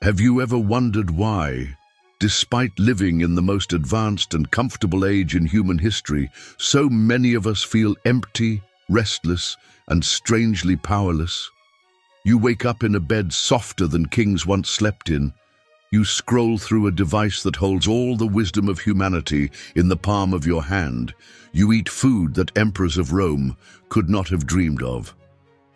Have you ever wondered why, despite living in the most advanced and comfortable age in human history, so many of us feel empty, restless, and strangely powerless? You wake up in a bed softer than kings once slept in. You scroll through a device that holds all the wisdom of humanity in the palm of your hand. You eat food that emperors of Rome could not have dreamed of.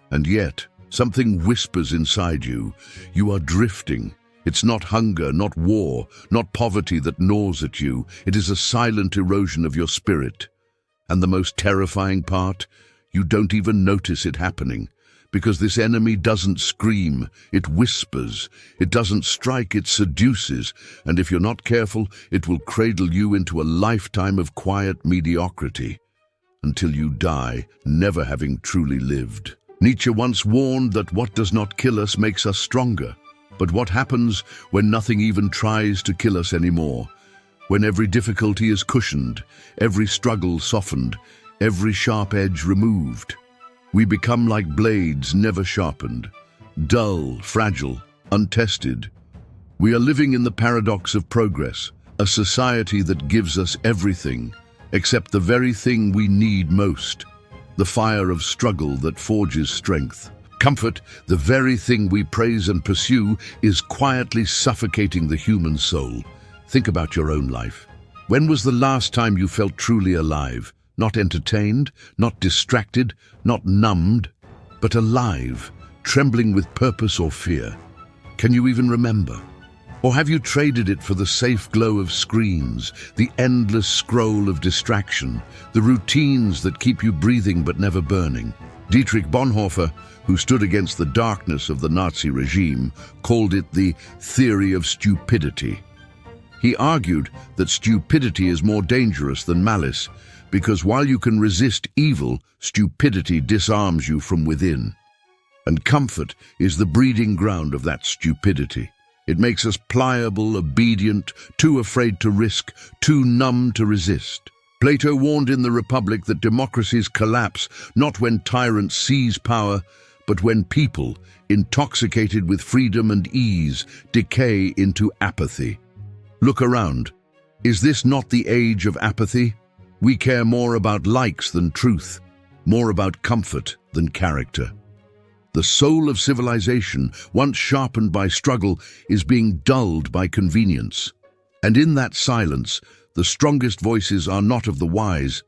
And yet, something whispers inside you. You are drifting. It's not hunger, not war, not poverty that gnaws at you. It is a silent erosion of your spirit. And the most terrifying part, you don't even notice it happening. Because this enemy doesn't scream, it whispers. It doesn't strike, it seduces. And if you're not careful, it will cradle you into a lifetime of quiet mediocrity. Until you die, never having truly lived. Nietzsche once warned that what does not kill us makes us stronger. But what happens when nothing even tries to kill us anymore? When every difficulty is cushioned, every struggle softened, every sharp edge removed? We become like blades never sharpened, dull, fragile, untested. We are living in the paradox of progress, a society that gives us everything, except the very thing we need most, the fire of struggle that forges strength. Comfort, the very thing we praise and pursue, is quietly suffocating the human soul. Think about your own life. When was the last time you felt truly alive? Not entertained, not distracted, not numbed, but alive, trembling with purpose or fear. Can you even remember? Or have you traded it for the safe glow of screens, the endless scroll of distraction, the routines that keep you breathing but never burning? Dietrich Bonhoeffer, who stood against the darkness of the Nazi regime, called it the theory of stupidity. He argued that stupidity is more dangerous than malice, because while you can resist evil, stupidity disarms you from within. And comfort is the breeding ground of that stupidity. It makes us pliable, obedient, too afraid to risk, too numb to resist. Plato warned in the Republic that democracies collapse not when tyrants seize power, but when people, intoxicated with freedom and ease, decay into apathy. Look around. Is this not the age of apathy? We care more about likes than truth, more about comfort than character. The soul of civilization, once sharpened by struggle, is being dulled by convenience. And in that silence, the strongest voices are not of the wise,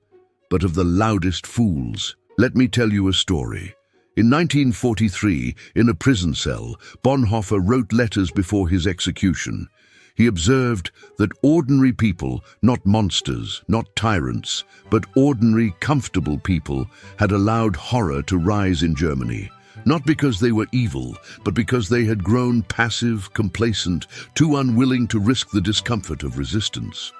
but of the loudest fools. Let me tell you a story. In 1943, in a prison cell, Bonhoeffer wrote letters before his execution. He observed that ordinary people, not monsters, not tyrants, but ordinary, comfortable people, had allowed horror to rise in Germany. Not because they were evil, but because they had grown passive, complacent, too unwilling to risk the discomfort of resistance.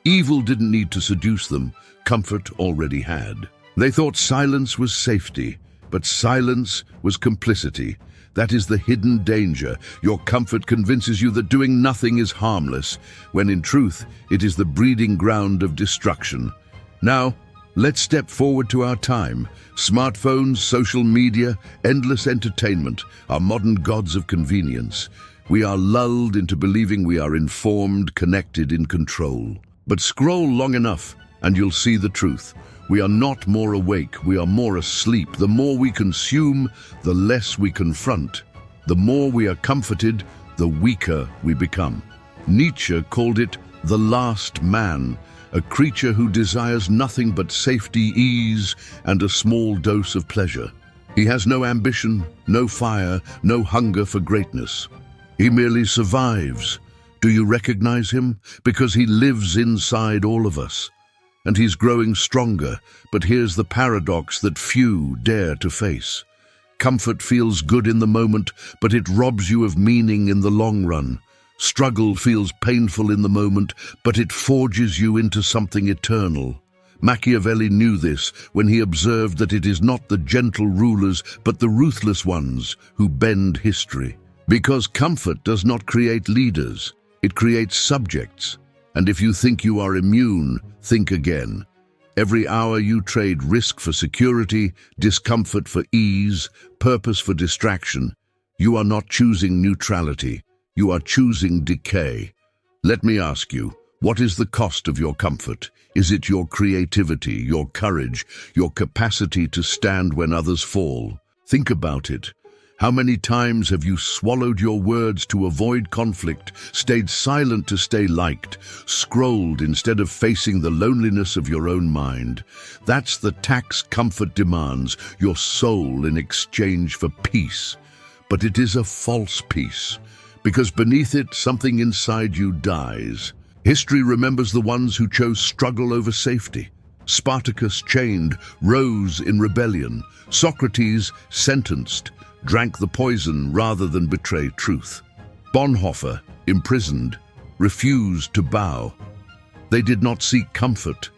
Evil didn't need to seduce them, comfort already had. They thought silence was safety, but silence was complicity. That is the hidden danger. Your comfort convinces you that doing nothing is harmless, when in truth it is the breeding ground of destruction. Now, let's step forward to our time. Smartphones, social media, endless entertainment are modern gods of convenience. We are lulled into believing we are informed, connected, in control. But scroll long enough and you'll see the truth. We are not more awake, we are more asleep. The more we consume, the less we confront. The more we are comforted, the weaker we become. Nietzsche called it the last man, a creature who desires nothing but safety, ease, and a small dose of pleasure. He has no ambition, no fire, no hunger for greatness. He merely survives. Do you recognize him? Because he lives inside all of us. And he's growing stronger, but here's the paradox that few dare to face. Comfort feels good in the moment, but it robs you of meaning in the long run. Struggle feels painful in the moment, but it forges you into something eternal. Machiavelli knew this when he observed that it is not the gentle rulers, but the ruthless ones who bend history. Because comfort does not create leaders, it creates subjects. And if you think you are immune, think again. Every hour you trade risk for security, discomfort for ease, purpose for distraction, you are not choosing neutrality. You are choosing decay. Let me ask you, what is the cost of your comfort? Is it your creativity, your courage, your capacity to stand when others fall? Think about it. How many times have you swallowed your words to avoid conflict, stayed silent to stay liked, scrolled instead of facing the loneliness of your own mind? That's the tax comfort demands, your soul in exchange for peace. But it is a false peace, because beneath it, something inside you dies. History remembers the ones who chose struggle over safety. Spartacus chained, rose in rebellion. Socrates sentenced, drank the poison rather than betray truth. Bonhoeffer, imprisoned, refused to bow. They did not seek comfort.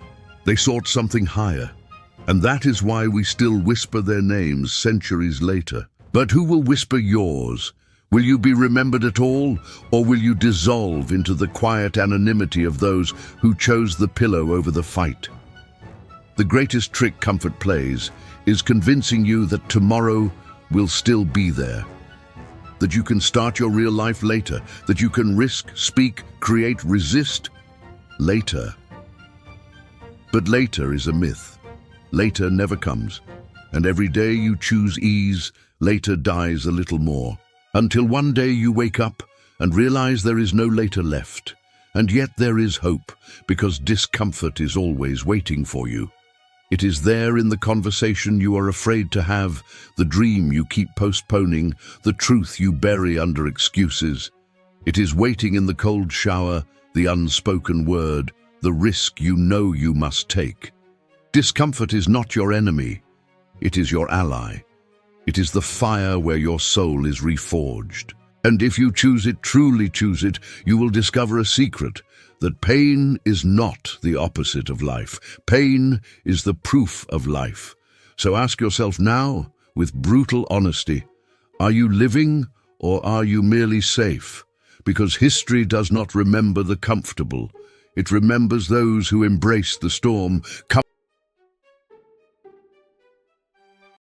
They sought something higher. And that is why we still whisper their names centuries later. But who will whisper yours? Will you be remembered at all, or will you dissolve into the quiet anonymity of those who chose the pillow over the fight? The greatest trick comfort plays is convincing you that tomorrow will still be there, that you can start your real life later, that you can risk, speak, create, resist later. But later is a myth. Later never comes, and every day you choose ease, later dies a little more. Until one day you wake up and realize there is no later left. And yet there is hope, because discomfort is always waiting for you. It is there in the conversation you are afraid to have, the dream you keep postponing, the truth you bury under excuses. It is waiting in the cold shower, the unspoken word, the risk you know you must take. Discomfort is not your enemy. It is your ally. It is the fire where your soul is reforged. And if you choose it, truly choose it, you will discover a secret, that pain is not the opposite of life. Pain is the proof of life. So ask yourself now, with brutal honesty, are you living or are you merely safe? Because history does not remember the comfortable. It remembers those who embrace the storm.